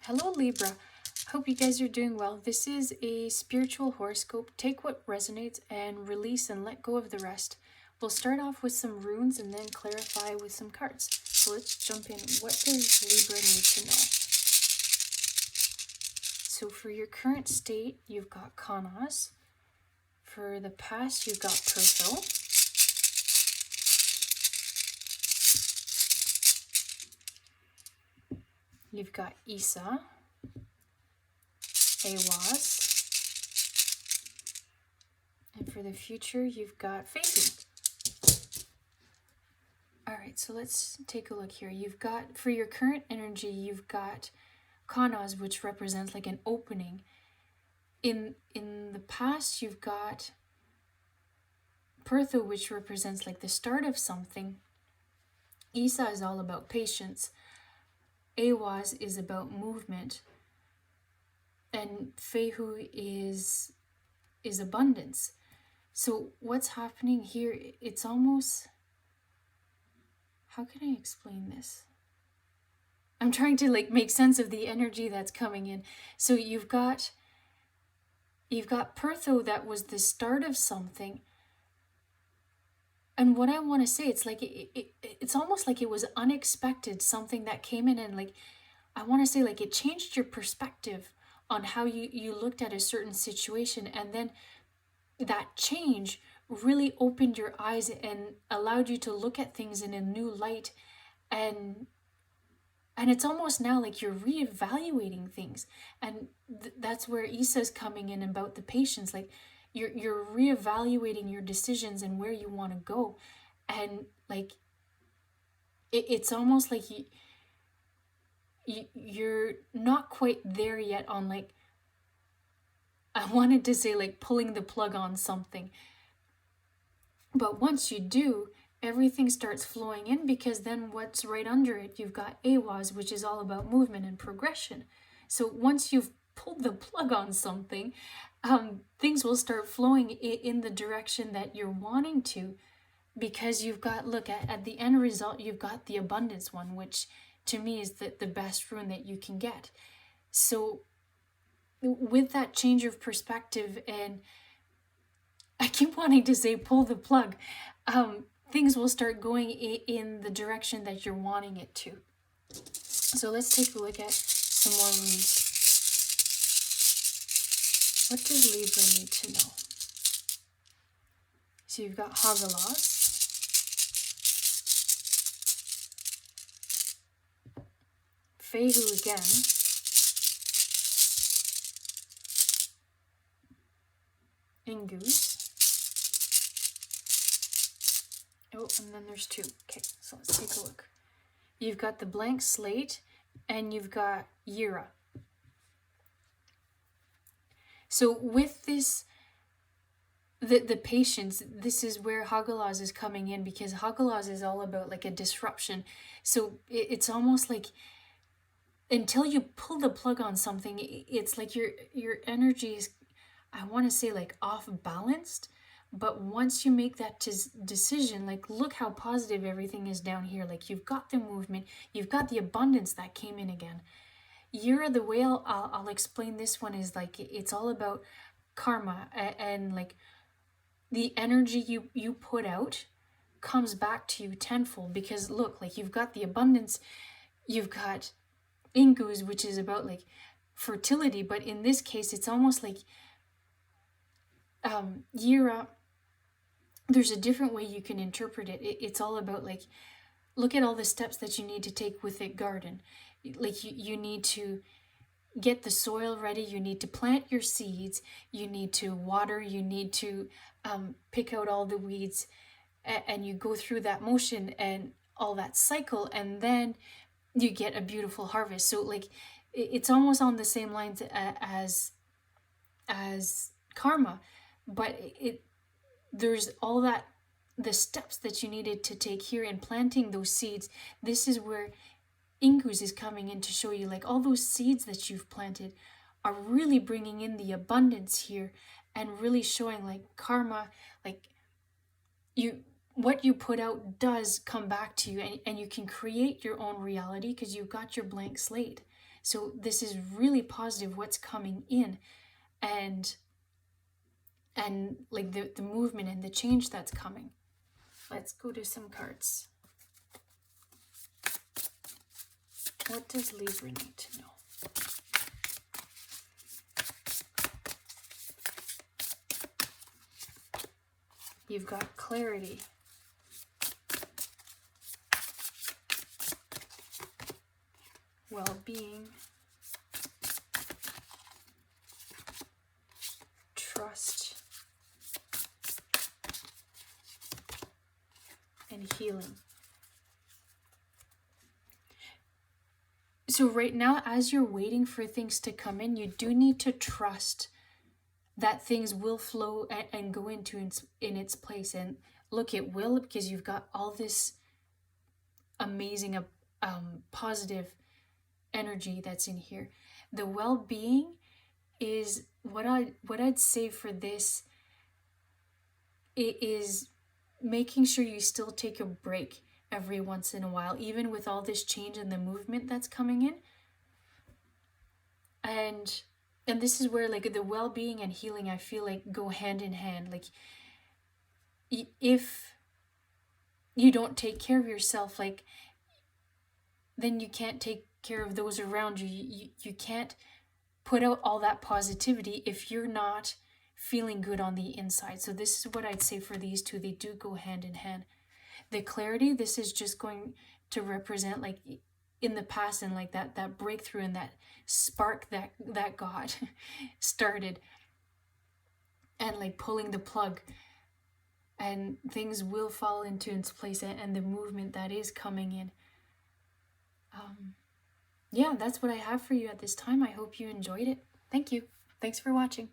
Hello Libra, hope you guys are doing well. This is a spiritual horoscope. Take what resonates and release and let go of the rest. We'll start off with some runes and then clarify with some cards. So let's jump in. What does Libra need to know? So for your current state, you've got Kanas. For the past, you've got Perthel. You've got Isa, Awaz, and for the future, you've got Fehu. Alright, so let's take a look here. You've got, for your current energy, you've got Kanas, which represents like an opening. In the past, you've got Pertho, which represents like the start of something. Isa is all about patience. Awaz is about movement. And Fehu is abundance. So what's happening here, it's almost... How can I explain this? I'm trying to like make sense of the energy that's coming in. So you've got Pertho that was the start of something. And what I want to say, it's like it's almost like it was unexpected, something that came in and like, I want to say like it changed your perspective on how you looked at a certain situation, and then that change really opened your eyes and allowed you to look at things in a new light, and it's almost now like you're reevaluating things, and that's where Isa's coming in about the patience. Like you're reevaluating your decisions and where you want to go, and like it's almost like you're not quite there yet on, like, I wanted to say like pulling the plug on something, but once you do, everything starts flowing in, because then what's right under it, you've got Awaz, which is all about movement and progression. So once you've pulled the plug on something, things will start flowing in the direction that you're wanting to, because you've got, look at the end result, you've got the abundance one, which to me is the best rune that you can get. So with that change of perspective, and I keep wanting to say pull the plug, things will start going in the direction that you're wanting it to. So let's take a look at some more runes. What does Libra need to know? So you've got Hagalas, Fehu again, Ingus. Oh, and then there's two. Okay, so let's take a look. You've got the blank slate, and you've got Yira. So with this, the patience, this is where Hagalas is coming in, because Hagalas is all about like a disruption. So it's almost like until you pull the plug on something, it's like your energy is, I want to say, like off balanced. But once you make that decision, like look how positive everything is down here. Like you've got the movement, you've got the abundance that came in again. Yira, the way I'll explain this one is like it's all about karma, and like the energy you put out comes back to you tenfold, because look, like you've got the abundance, you've got Ingus, which is about like fertility, but in this case it's almost like Yira, there's a different way you can interpret it. It's all about like, look at all the steps that you need to take with a garden. Like you need to get the soil ready, you need to plant your seeds, you need to water, you need to pick out all the weeds, and you go through that motion and all that cycle, and then you get a beautiful harvest. So like it's almost on the same lines as karma, but there's all that, the steps that you needed to take here in planting those seeds. This is where Ingus is coming in to show you like all those seeds that you've planted are really bringing in the abundance here, and really showing like karma, like what you put out does come back to you, and you can create your own reality because you've got your blank slate. So this is really positive what's coming in, and like the movement and the change that's coming. Let's go to some cards. What does Libra need to know? You've got clarity. Well-being. Trust. And healing. So right now, as you're waiting for things to come in, you do need to trust that things will flow and go into in its place. And look, it will, because you've got all this amazing positive energy that's in here. The well-being is what I'd say for this. It is making sure you still take a break every once in a while, even with all this change and the movement that's coming in. And this is where like the well-being and healing, I feel like, go hand in hand. Like if you don't take care of yourself, like then you can't take care of those around you. You can't put out all that positivity if you're not feeling good on the inside. So this is what I'd say for these two. They do go hand in hand. The clarity, this is just going to represent like in the past, and like that breakthrough and that spark that God started, and like pulling the plug, and things will fall into its place, and the movement that is coming in. Yeah, that's what I have for you at this time. I hope you enjoyed it. Thank you. Thanks for watching.